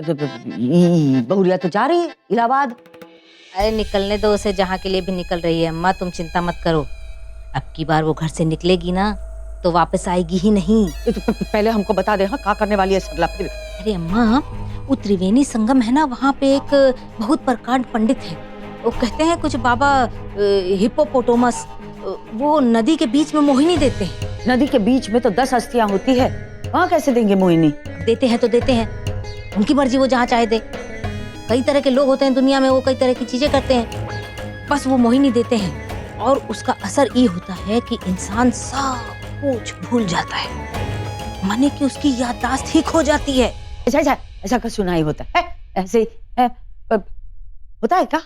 बहुरिया तो जा रही है इलाहाबाद। अरे निकलने दो उसे, जहाँ के लिए भी निकल रही है अम्मा, तुम चिंता मत करो। अब की बार वो घर से निकलेगी ना तो वापस आएगी ही नहीं। तो पहले हमको बता दे, हाँ क्या करने वाली है सरला फिर? अरे अम्मा, वो त्रिवेणी संगम है ना, वहाँ पे एक बहुत प्रकांड पंडित है। वो कहते हैं कुछ बाबा हिप्पोपोटामस, वो नदी के बीच में मोहिनी देते हैं। नदी के बीच में तो 10 अस्थियां होती है, वहाँ कैसे देंगे मोहिनी? देते हैं तो देते हैं, उनकी मर्जी, वो जहाँ चाहे दे। कई तरह के लोग होते हैं दुनिया में, वो कई तरह की चीजें करते हैं। बस वो मोहिनी देते हैं और उसका असर ये होता है कि इंसान सब कुछ भूल जाता है, माने कि उसकी याददाश्त ही खो जाती है। ऐसा का सुनाई होता है ऐसे ही होता है क्या?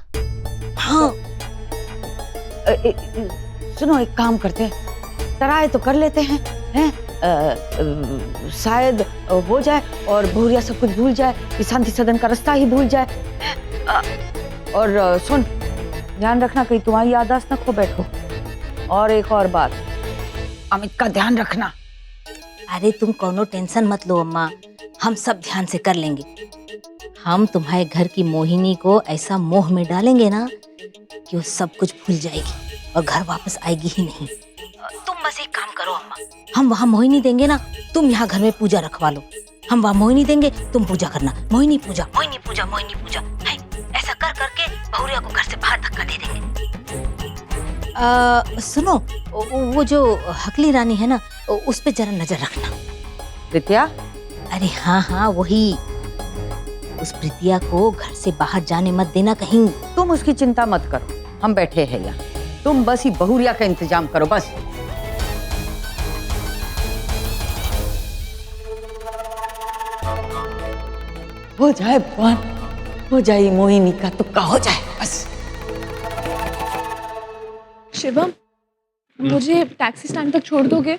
हाँ। सुनो, एक काम करते हैं, ट्राई तो कर लेते हैं, शायद हो जाए और बहुरिया सब कुछ भूल जाए, कि शांति सदन का रास्ता ही भूल जाए। और सुन, ध्यान रखना कहीं तुम्हारी याददाश्त न खो बैठो। और एक और बात, अमित का ध्यान रखना। अरे तुम कोनो टेंशन मत लो अम्मा, हम सब ध्यान से कर लेंगे। हम तुम्हारे घर की मोहिनी को ऐसा मोह में डालेंगे ना कि वो सब कुछ भूल जाएगी और घर वापस आएगी ही नहीं। तुम बस एक काम करो अम्मा, हम वहाँ मोहिनी देंगे ना, तुम यहाँ घर में पूजा रखवा लो। हम वहाँ मोहिनी देंगे, तुम पूजा करना। मोहिनी पूजा, मोहिनी पूजा, मोहिनी पूजा, है? ऐसा कर करके बहुरिया को घर से बाहर धक्का दे देंगे। सुनो, वो जो हकली रानी है ना, उस पे जरा नजर रखना। प्रीतिया? अरे हाँ हाँ, वही। उस प्रीतिया को घर से बाहर जाने मत देना कहीं। तुम उसकी चिंता मत करो, हम बैठे हैं यहाँ। तुम बस ही बहुरिया का इंतजाम करो बस। हो जाए भगवान, हो जाए मोहिनी का तुक्का हो जाए बस। शिवम, मुझे टैक्सी स्टैंड तक छोड़ दोगे?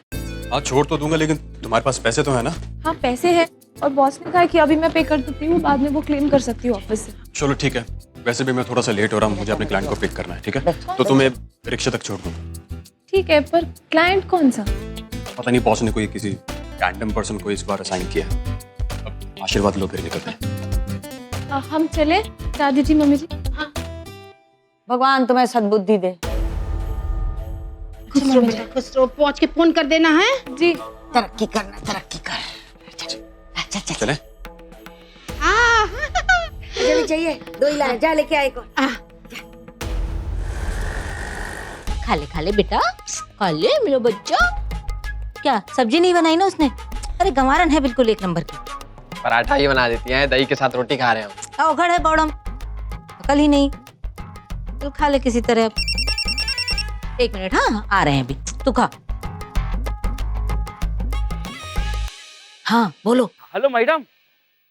हाँ छोड़ तो दूंगा, लेकिन तुम्हारे पास पैसे तो है ना? हाँ पैसे हैं, और बॉस ने कहा कि अभी मैं पे कर देती हूँ, बाद में वो क्लेम कर सकती हूँ ऑफिस से। चलो ठीक है, वैसे भी मैं थोड़ा सा लेट हो रहा हूँ, मुझे अपने क्लाइंट को पिक करना है, ठीक है? तो तुम्हें रिक्शा तक छोड़ दूँ। ठीक है, पर क्लाइंट कौन सा? पता नहीं, बॉस ने कोई किसी रैंडम पर्सन को इस बार असाइन किया है। अब आशीर्वाद लो, फिर निकलते हैं। हम चले दादी जी, मम्मी जी? हाँ। भगवान तुम्हें सद्बुद्धि दे। खुश रहो, पहुंच के फोन कर देना है जी। तरक्की करना, तरक्की कर। चल चले? मुझे भी चाहिए 2 इलाज, जा लेके आए को। खा ले बेटा, खा ले मेरा बच्चा। क्या सब्जी नहीं बनाई ना उसने? अरे गंवारन है बिल्कुल, एक नंबर की। पराठा ही बना देती हैं, दही के साथ रोटी खा रहे हैं हम। अवघड़ है बौड़म, अकल ही नहीं। तो खा ले किसी तरह। 1 मिनट, हाँ आ रहे हैं अभी, तू खा। हाँ बोलो। हेलो मैडम,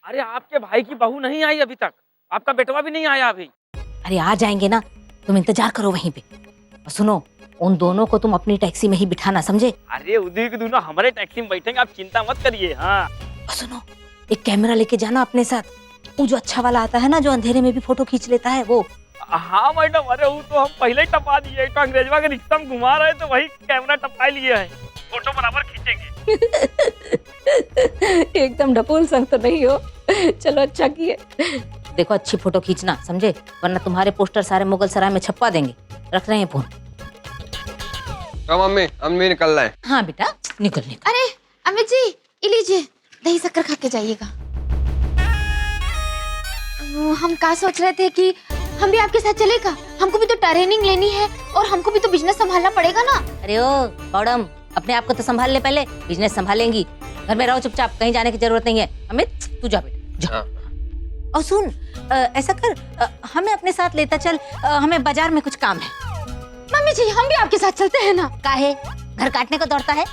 अरे आपके भाई की बहू नहीं आई अभी तक, आपका बेटवा भी नहीं आया अभी। अरे आ जाएंगे ना, तुम इंतजार करो वहीं पे। और सुनो, उन दोनों को तुम अपनी टैक्सी में ही बिठाना, समझे? अरे उधर के दोनों हमारे टैक्सी में बैठेंगे, आप चिंता मत करिए। हाँ और सुनो, एक कैमरा लेके जाना अपने साथ, वो जो अच्छा वाला आता है ना, जो अंधेरे में भी फोटो खींच लेता है वो। हाँ मैडम, अरे वो तो हम पहले ही टपा दिए, तो अंग्रेजवा के रिक्शा में घुमा रहे तो वही कैमरा टपा लिए है, फोटो बराबर खींचेंगे। एकदम ढपोल संग तो नहीं हो, चलो अच्छा किए। देखो अच्छी फोटो खींचना, समझे? वरना तुम्हारे पोस्टर सारे मुगल सराय में छपवा देंगे। रख रहे हैं फोन। तो मम्मी, हम भी निकल रहे हैं। हाँ बेटा, निकल। अरे अमित जी, ये लीजिए, दही शक्कर खा के जाइएगा। हम क्या सोच रहे थे कि हम भी आपके साथ चलेगा, हमको भी तो ट्रेनिंग लेनी है और हमको भी तो बिजनेस संभालना पड़ेगा ना। अरे ओ बौड़म, अपने आप को तो संभाल ले पहले, बिजनेस संभालेंगी। घर में रहो चुपचाप, कहीं जाने की जरूरत नहीं है। अमित तू जा बेटा, जा। और सुन, ऐसा कर, हमें अपने साथ लेता चल, हमें बाजार में कुछ काम है। मम्मी जी, हम भी आपके साथ चलते हैं ना। काहे घर काटने को दौड़ता है?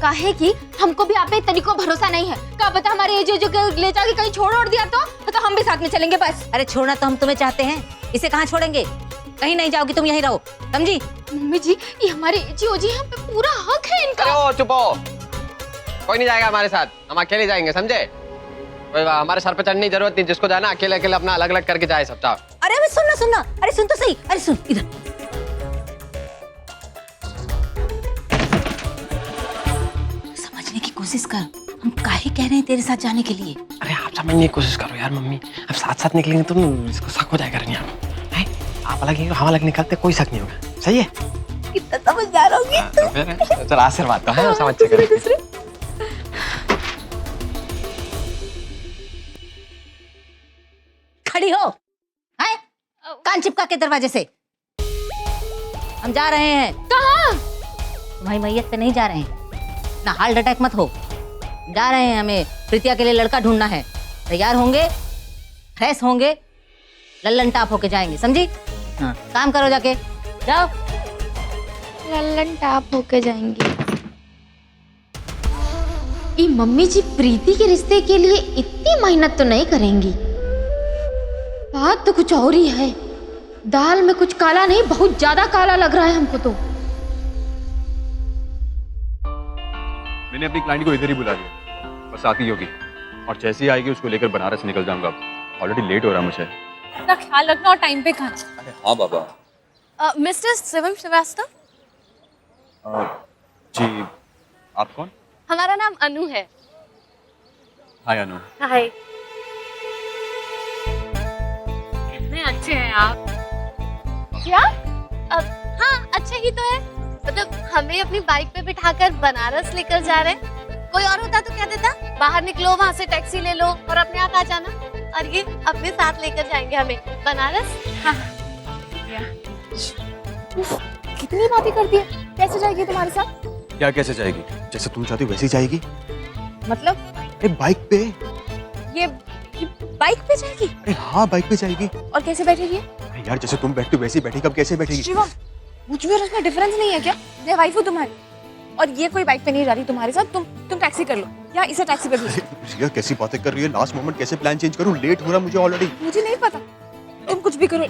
काहे कि हमको भी आप पे तरीकों भरोसा नहीं है। क्या पता हमारे ये जो ले जाके कहीं छोड़ और दिया तो हम भी साथ में चलेंगे बस। अरे छोड़ना तो हम तुम्हें चाहते हैं, इसे कहाँ छोड़ेंगे? कहीं नहीं जाओगी तुम, यहीं रहो, समझी? मम्मी जी, ये हमारे जी हम पे पूरा हक है इनका। अरे ओ चुप हो, कोई नहीं जाएगा हमारे साथ, हम अकेले जाएंगे, समझे? हमारे सर पे चढ़ने की जरूरत नहीं, जिसको जाना अकेले अकेले अपना अलग अलग करके जाए सब। अरे सुनना, अरे सुन तो सही, अरे सुन इधर। समझने की कोशिश कर, हम काहे कह रहे हैं तेरे साथ जाने के लिए? अरे आप समझने की कोशिश करो यार मम्मी, अब साथ साथ निकलेंगे तो इसको शक हो जाएगा रनिया को, हैं? आप अलग हम अलग निकलते कोई शक नहीं होगा, सही है? कितना समझदार होगी। चल आशीर्वाद तो है, समझ से करेंगे। खड़ी हो, हैं? कान चिपका के दरवाजे से। हम जा रहे हैं। कहाँ? तुम्हारी मैयत पे नहीं जा रहे हैं, ना हार्ट अटैक मत हो। जा रहे हैं, हमें प्रीतिया के लिए लड़का ढूंढना है। तैयार होंगे, फ्रेश होंगे, लल्लन टाप होके जाएंगे, समझी? हाँ, काम करो जाके, जाओ। लल्लन टाप होके जाएंगी। ये मम्मी जी प्रीति के रिश्ते के लिए इतनी मेहनत तो नहीं करेंगी। बात तो कुछ और ही है। दाल में कुछ काला नहीं, बहुत ज्यादा काला लग रहा है हमको तो। मैंने अपनी क्लाइंट को इधर ही बुला लिया, बस आती होगी और जैसे ही आएगी उसको लेकर बनारस निकल जाऊंगा। ऑलरेडी लेट हो रहा मुझे। अपना ख्याल रखना और टाइम पे खाना। अरे हाँ बाबा। मिस्टर शिवम श्रीवास्तव, जी आप कौन? हमारा नाम अनु है। हाय अनु। हाय। कितने अच्छे हैं आप। क्या? हाँ, अच्छे ही तो है। मतलब हमें अपनी बाइक पे बिठाकर बनारस लेकर जा रहे हैं। कोई और होता तो क्या देता, बाहर निकलो, वहाँ से टैक्सी ले लो और अपने आप आ जाना। और ये अपने साथ लेकर जाएंगे हमें बनारस। हाँ। कितनी बातें करती है। कैसे जाएगी तुम्हारे साथ? क्या कैसे जाएगी? जैसे तुम चाहती हो वैसे ही जाएगी। मतलब अरे बाइक पे। ये बाइक पे जाएगी? अरे हाँ बाइक पे जाएगी। और कैसे बैठेगी? अरे यार जैसे तुम बैठती हो वैसे ही बैठेगी, अब कैसे बैठेगी? शिवम, मुझ में और उसमें डिफरेंस नहीं है क्या? मैं वाइफ हूँ तुम्हारी, और ये कोई बाइक पे नहीं जा रही तुम्हारे साथ। तुम टैक्सी कर लो या इसे टैक्सी पे भेजो। रिया कैसी बातें कर रही है? लास्ट मोमेंट कैसे प्लान चेंज करूं? लेट हो रहा मुझे ऑलरेडी। मुझे नहीं पता, तुम कुछ भी करो।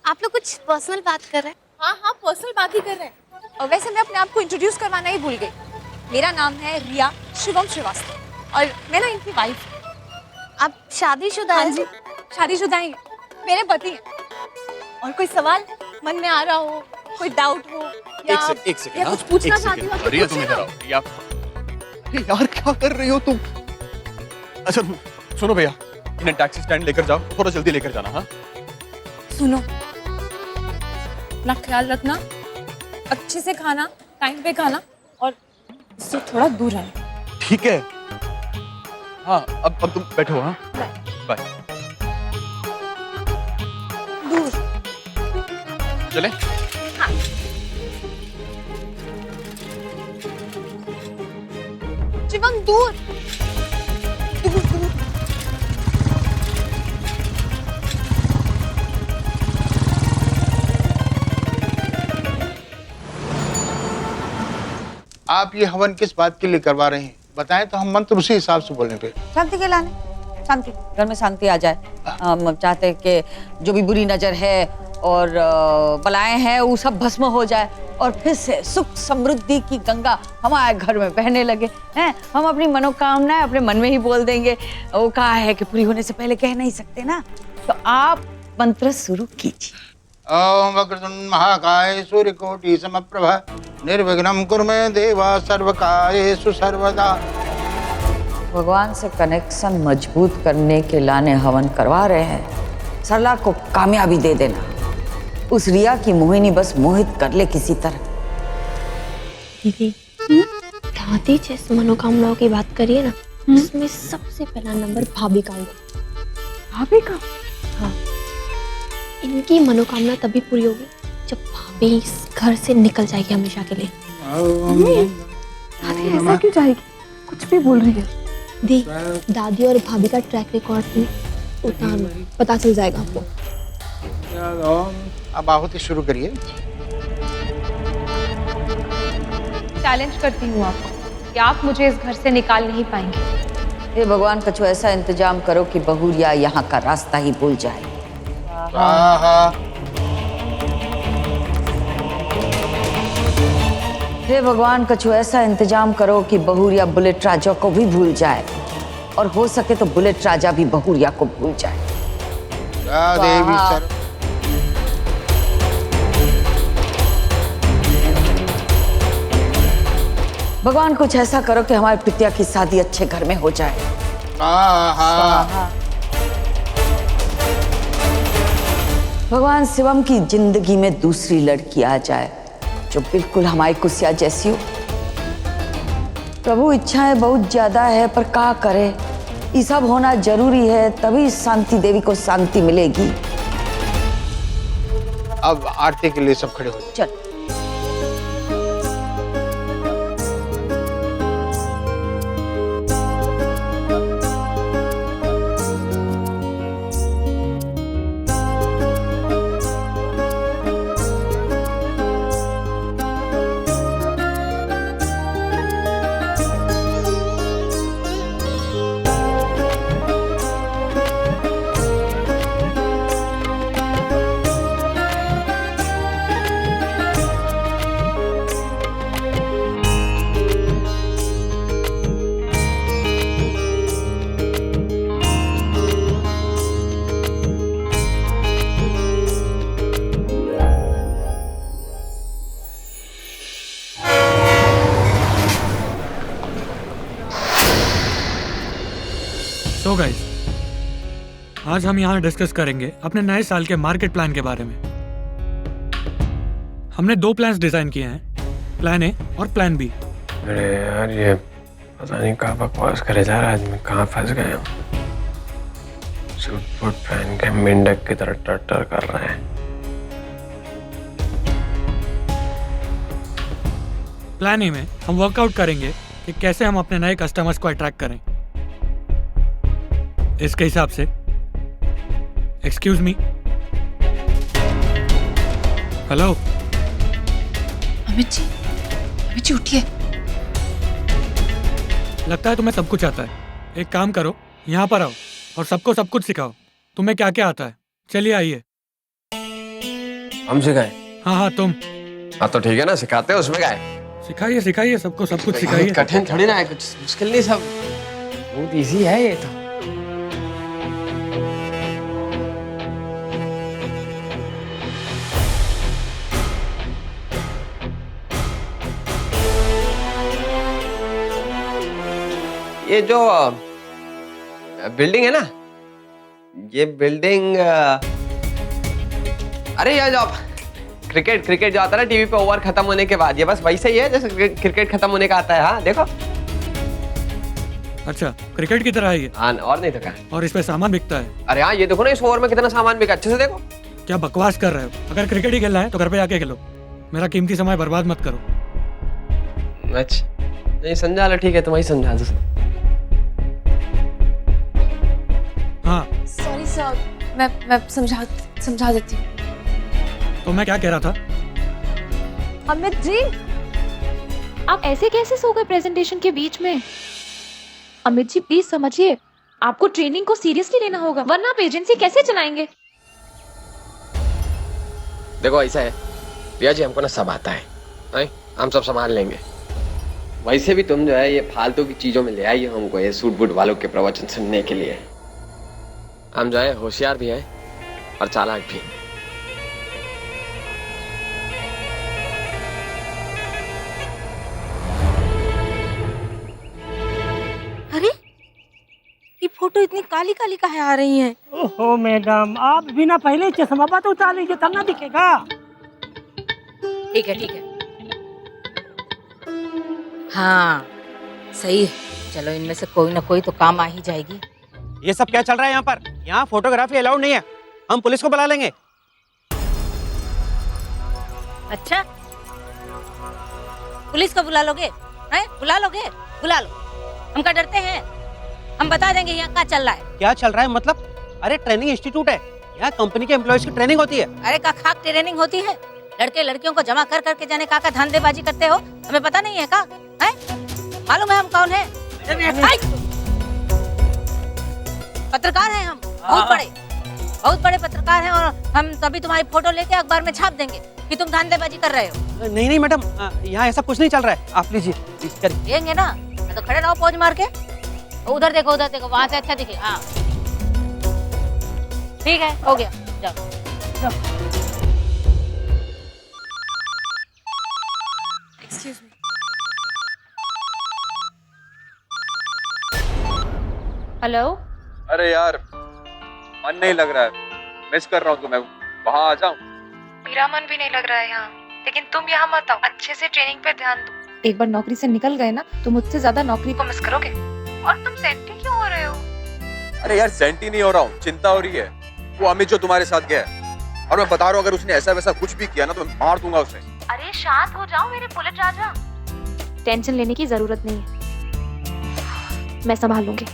आप लोग कुछ पर्सनल बात कर रहे हैं? हाँ, पर्सनल बात ही कर रहे हैं। और वैसे मैं अपने आप को इंट्रोड्यूस करवाना ही भूल गई। मेरा नाम है रिया शिवम श्रीवास्तव और मैं ना इनकी वाइफ। आप शादीशुदा हैं? हाँ जी, शादीशुदा हैं, मेरे पति हैं। और कोई सवाल मन में आ रहा हो, कोई डाउट हो या कुछ पूछना चाहती हो? रिया तुम इधर आओ। रिया, अरे यार क्या कर रही हो तुम? अच्छा सुनो भैया, इन्हें टैक्सी स्टैंड लेकर जाओ, थोड़ा जल्दी लेकर जाना। हाँ सुनो, अपना ख्याल रखना, अच्छे से खाना, टाइम पे खाना और इससे थोड़ा दूर रहना। ठीक है। हाँ अब तुम बैठो। हाँ बाय। दूर चले। शिवम, दूर दूर दूर। आप ये हवन किस बात के लिए करवा रहे हैं बताएं तो हम मंत्र उसी हिसाब से बोलने पे। शांति के लाने, शांति, घर में शांति आ जाए। हम चाहते हैं कि जो भी बुरी नजर है और बलाएं हैं वो सब भस्म हो जाए और फिर से सुख समृद्धि की गंगा हमारे घर में बहने लगे हैं। हम अपनी मनोकामनाएं अपने मन में ही बोल देंगे। वो कहा है कि पूरी होने से पहले कह नहीं सकते ना, तो आप मंत्र शुरू कीजिए। ओम वक्रतुंड महाकाय सूर्यकोटि समप्रभा निर्विघ्नं कुरु मे देवा सर्वकार्येषु सर्वदा। भगवान से कनेक्शन मजबूत करने के लाने हवन करवा रहे हैं। सरला को कामयाबी दे देना, उस रिया की मोहिनी बस मोहित कर ले किसी तरह। दीदी, दादी जिस मनोकामनाओं की बात करिए ना, उसमें सबसे पहला नंबर भाभी का होगा। भाभी का? हाँ, इनकी मनोकामना तभी पूरी होगी जब भाभी इस घर से निकल जाएगी हमेशा के लिए। दादी ऐसा क्यों जाएगी? कुछ भी बोल रही है। दी, दादी और भाभी का ट्रैक रिकॉर्ड भी उतारो, पता चल जाएगा आपको। अब आहुति शुरू करिए। चैलेंज करती हूँ आपको कि आप मुझे इस घर से निकाल नहीं पाएंगे। हे भगवान, कुछ ऐसा इंतजाम करो कि बहुरिया यहाँ का रास्ता ही भूल जाए। हे भगवान, कुछ ऐसा इंतजाम करो कि बहुरिया बुलेट राजा को भी भूल जाए और हो सके तो बुलेट राजा भी बहुरिया को भूल जाए। देवी सर। भगवान कुछ ऐसा करो कि हमारी प्रीतिया की शादी अच्छे घर में हो जाए। आहा। भगवान शिवम की जिंदगी में दूसरी लड़की आ जाए जो बिल्कुल हमारी कुसिया जैसी हो। प्रभु इच्छाएं बहुत ज्यादा है, पर क्या करे, ये सब होना जरूरी है, तभी शांति देवी को शांति मिलेगी। अब आरती के लिए सब खड़े हो जाओ। चल। तो गाइस, आज हम यहाँ डिस्कस करेंगे अपने नए साल के मार्केट प्लान के बारे में। हमने 2 प्लान्स डिजाइन किए हैं, प्लान ए और प्लान बी। अरे यार, ये पता नहीं कहाँ बकवास करे जा रहा है आदमी, कहाँ फंस गए हम। सूट बूट पहन के मेंढक की तरह टर कर रहे हैं। प्लान ए में हम वर्कआउट करेंगे कि कैसे हम अपने नए कस्टमर्स को अट्रैक्ट करें। इसके हिसाब से, excuse me, hello Amit ji उठिए। लगता है तुम्हें सब कुछ आता है। एक काम करो, यहाँ पर आओ और सबको सब कुछ सिखाओ। तुम्हें क्या क्या आता है? चलिए आइए। हम सिखाएं? हाँ तुम। हाँ तो ठीक है ना, सिखाते हैं, उसमें क्या है। सिखाइए सबको सब कुछ सिखाइए। कठिन थोड़ी ना है, कुछ मुश्किल नहीं, सब बहुत इजी है ये तो। ये जो बिल्डिंग है ना, ये बिल्डिंग, अरे यार जो क्रिकेट जो आता है ना टीवी पे ओवर खत्म होने के बाद, ये बस वैसे ही है जैसे क्रिकेट खत्म होने का आता है। हाँ देखो। अच्छा, क्रिकेट की तरह है ये? हाँ, और नहीं तो क्या। और इस पे सामान बिकता है? अरे हाँ, ये देखो ना, इस ओवर में कितना सामान बिका, अच्छे से देखो। क्या बकवास कर रहे हो? अगर क्रिकेट ही खेलना है तो घर पे आके खेलो, मेरा कीमती समय बर्बाद मत करो। अच्छा नहीं समझा लो, ठीक है, तुम ही समझा दो। हाँ सॉरी सर, मैं समझा देती हूँ। तो मैं क्या कह रहा था? अमित जी, आप ऐसे कैसे सो गए प्रेजेंटेशन के बीच में? अमित जी प्लीज समझिए, आपको ट्रेनिंग को सीरियसली लेना होगा, वरना आप एजेंसी कैसे चलाएंगे? देखो ऐसा है प्रिया जी, हमको ना सब आता है, हम सब संभाल लेंगे। वैसे भी तुम जो है ये फालतू की चीजों में ले आई हो हमको, ये सूट बूट वालों के प्रवचन सुनने के लिए। हम जो है होशियार भी हैं और चालाक भी। अरे ये फोटो इतनी काली काली काहे आ रही है? ओहो मैडम, आप बिना पहले चश्मा बात उतार लीजिए तब ना दिखेगा। ठीक है हाँ सही है, चलो इनमें से कोई ना कोई तो काम आ ही जाएगी। ये सब क्या चल रहा है यहाँ पर? यहाँ फोटोग्राफी अलाउड नहीं है, हम पुलिस को बुला लेंगे। अच्छा, पुलिस को बुला लोगे? हैं? बुला लोगे? बुला लो, हम क्या डरते हैं? हम बता देंगे यहाँ क्या चल रहा है। क्या चल रहा है मतलब? अरे ट्रेनिंग इंस्टीट्यूट है, यहाँ कंपनी के एम्प्लॉयज की ट्रेनिंग होती है। अरे का खाक ट्रेनिंग होती है? लड़के लड़कियों को जमा कर करके जाने का धंधेबाजी करते हो, हमें पता नहीं है का? हैं? मालूम है हम कौन है? पत्रकार हैं हम, बहुत बड़े पत्रकार हैं, और हम तभी तुम्हारी फोटो लेके अखबार में छाप देंगे कि तुम धंधेबाजी कर रहे हो। नहीं मैडम, यहाँ ऐसा कुछ नहीं चल रहा है, आप लीजिए लेंगे ना, तो खड़े रहो पोज मार के। उधर देखो वहाँ से अच्छा दिखे। हाँ ठीक है, हो गया, जाओ। Excuse me. हेलो। अरे यार मन नहीं लग रहा है, मिस कर रहा हूँ तुम्हें। वहाँ आ जाऊँ? मेरा मन भी नहीं लग रहा है यहाँ, लेकिन तुम यहाँ मत आओ, अच्छे से ट्रेनिंग पे ध्यान दो। एक बार नौकरी से निकल गए ना तो मुझसे ज्यादा नौकरी को मिस करोगे। और तुम सेंटी क्यों हो रहे हो? अरे यार सेंटी नहीं हो रहा हूँ, चिंता हो रही है। वो अमित जो तुम्हारे साथ गया है, और मैं बता रहा हूँ अगर उसने ऐसा वैसा कुछ भी किया ना तो मैं मार दूंगा उसे। अरे शांत हो जाओ मेरे बुलेट राजा। टेंशन लेने की जरूरत नहीं है, मैं संभाल लूंगी।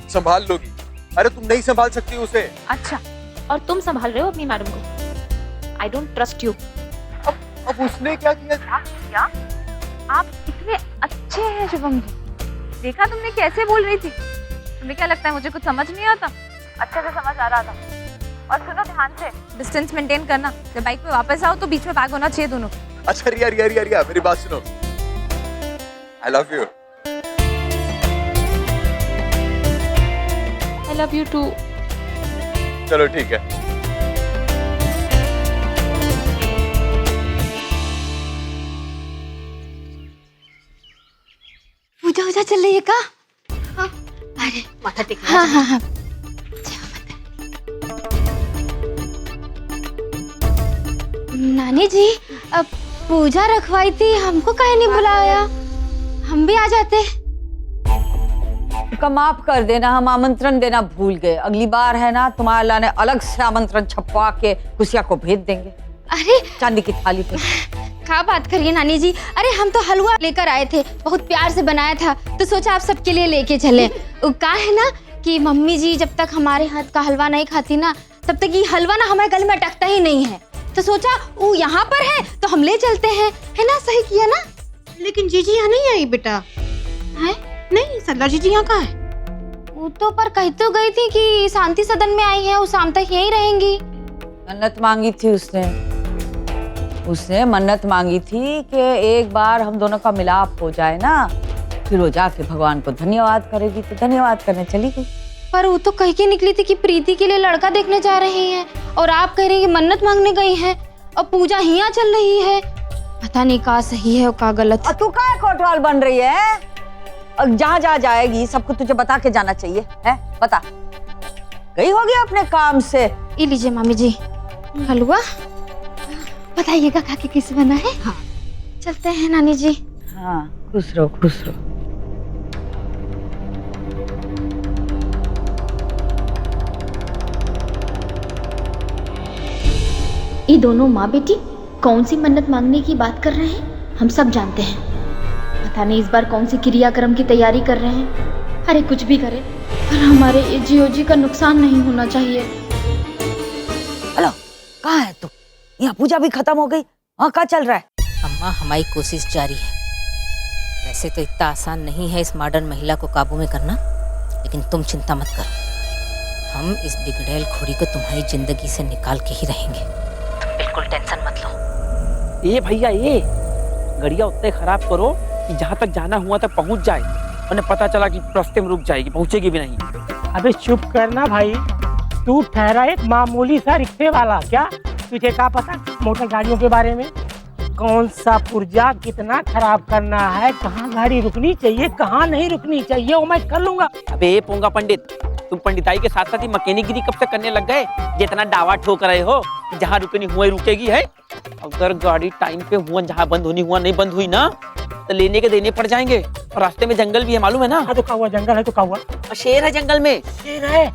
संभाल लोगी? अरे तुम नहीं संभाल सकती उसे। अच्छा, और तुम संभाल रहे हो अपनी मैडम को। I don't trust you. अब उसने क्या किया? क्या? आप इतने अच्छे हैं शुभम जी, देखा तुमने कैसे बोल रही थी? तुम्हें क्या लगता है मुझे कुछ समझ नहीं आता? अच्छे से समझ आ रहा था। और सुनो ध्यान से, डिस्टेंस मेंटेन करना। जब बाइक पे वापस आओ तो बीच में बैग होना चाहिए दोनों। अच्छा रिया रिया रिया रिया मेरी बात सुनो, I love you. I love you too. चलो ठीक है। पूजा वूजा चल रही है का? हाँ। अरे माथा टेक। हाँ हाँ हाँ। नानी जी, अब पूजा रखवाई थी, हमको काहे नहीं बुलाया? हम भी आ जाते। का माफ कर देना, हम आमंत्रण देना भूल गए। अगली बार है ना तुम्हारे लाने अलग से आमंत्रण छपवा के कुसिया को भेज देंगे। अरे चांदी की थाली पे। क्या बात करिए नानी जी, अरे हम तो हलवा लेकर आए थे, बहुत प्यार से बनाया था, तो सोचा आप सबके लिए लेके चले। कहा है ना कि मम्मी जी जब तक हमारे हाथ का हलवा नहीं खाती ना, तब तक ये हलवा ना हमारे गले में अटकता ही नहीं है। तो सोचा वो यहाँ पर है तो हम ले चलते हैं, है ना? सही किया ना? लेकिन जीजी यहाँ नहीं आई बेटा। है? नहीं, सरला जीजी यहाँ कहाँ है? वो तो पर कह तो गई थी कि शांति सदन में आई है, वो शाम तक यहीं रहेंगी। मन्नत मांगी थी उसने मन्नत मांगी थी कि एक बार हम दोनों का मिलाप हो जाए ना, फिर वो जाके भगवान को धन्यवाद करेगी। तो धन्यवाद करने चली गई। पर वो तो कह के निकली थी कि प्रीति के लिए लड़का देखने जा रही हैं, और आप कह रही हैं कि मन्नत मांगने गई हैं, और पूजा यहाँ चल रही है। पता नहीं का सही है और का गलत। तू का कोतवाल बन रही है? जहाँ जहाँ जाएगी सबको तुझे बता के जाना चाहिए, है? बता। गई होगी अपने काम से। ये लीजिए मामी जी हलवा, बताइएगा खा के किस बना है। हाँ। चलते हैं नानी जी। हाँ, खुश रहो खुश रहो। ये दोनों माँ बेटी कौन सी मन्नत मांगने की बात कर रहे हैं, हम सब जानते हैं। पता नहीं इस बार कौन सी क्रियाक्रम की तैयारी कर रहे हैं। अरे कुछ भी करे, पर हमारे जियो जी का नुकसान नहीं होना चाहिए। हेलो, कहाँ है तू? यहाँ पूजा भी खत्म हो गई। हाँ, क्या चल रहा है? अम्मा, हमारी कोशिश जारी है। वैसे तो इतना आसान नहीं है इस मॉडर्न महिला को काबू में करना, लेकिन तुम चिंता मत करो। हम इस बिगड़ैल खोरी को तुम्हारी जिंदगी से निकाल के ही रहेंगे। तुम बिल्कुल टेंशन मत लो। ये भैया ये गड़िया उतने खराब करो कि जहाँ तक जाना हुआ तक पहुँच जाए, उन्हें पता चला कि रास्ते में रुक जाएगी, पहुँचेगी भी नहीं। अबे चुप करना भाई, तू ठहरा एक मामूली सा रिक्शे वाला, क्या तुझे क्या पता मोटर गाड़ियों के बारे में? कौन सा पुर्जा कितना खराब करना है, कहाँ गाड़ी रुकनी चाहिए कहाँ नहीं रुकनी चाहिए, वो मैं कर लूंगा। अबे पोंगा पंडित, तुम पंडिताई के साथ साथ ही मैकेनिकगिरी कब से करने लग गए? जितना डावा ठोक रहे हो कि जहाँ रुकनी हुआ रुकेगी है। अगर गाड़ी टाइम पे हुआ जहाँ बंद होनी हुआ नहीं बंद हुई ना, तो लेने के देने पड़ जाएंगे। और रास्ते में जंगल भी है, मालूम है ना? हाँ तो क्या हुआ, जंगल है तो क्या हुआ? और शेर है जंगल में। शेर है?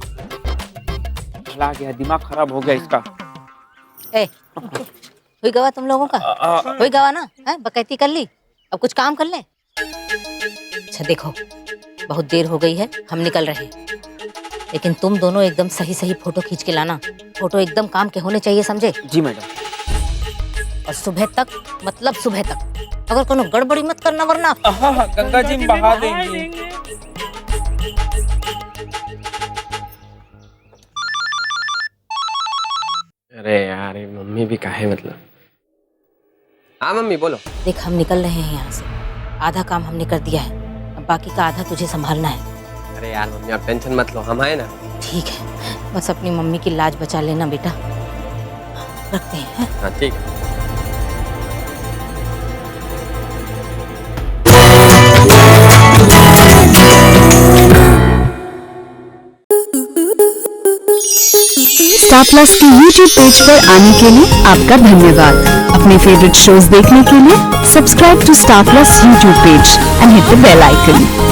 भला गया, दिमाग खराब हो गया इसका। हुई गवा तुम लोगों का? हुई गवा ना? बकैती कर ली, अब कुछ काम कर ले। अच्छा देखो, बहुत देर हो गई है, हम निकल रहे हैं, लेकिन तुम दोनों एकदम सही सही फोटो खींच के लाना। फोटो एकदम काम के होने चाहिए, समझे? जी मैडम। और सुबह तक, मतलब सुबह तक, अगर कोनो गड़बड़ी मत करना वरना। हाँ, गंगा जी बहा देंगी। अरे यार, ये मम्मी भी काहे मतलब। हाँ मम्मी बोलो। देख, हम निकल रहे हैं यहाँ से, आधा काम हमने कर दिया है, अब बाकी का आधा तुझे संभालना है। अरे यार मम्मी, आप टेंशन मत लो, हम आए ना। ठीक है, बस अपनी मम्मी की लाज बचा लेना बेटा। रखते हैं। हाँ ठीक है। प्लस के यूट्यूब पेज पर आने के लिए आपका धन्यवाद। अपने फेवरेट शोज देखने के लिए subscribe to Star Plus YouTube page and hit the bell icon.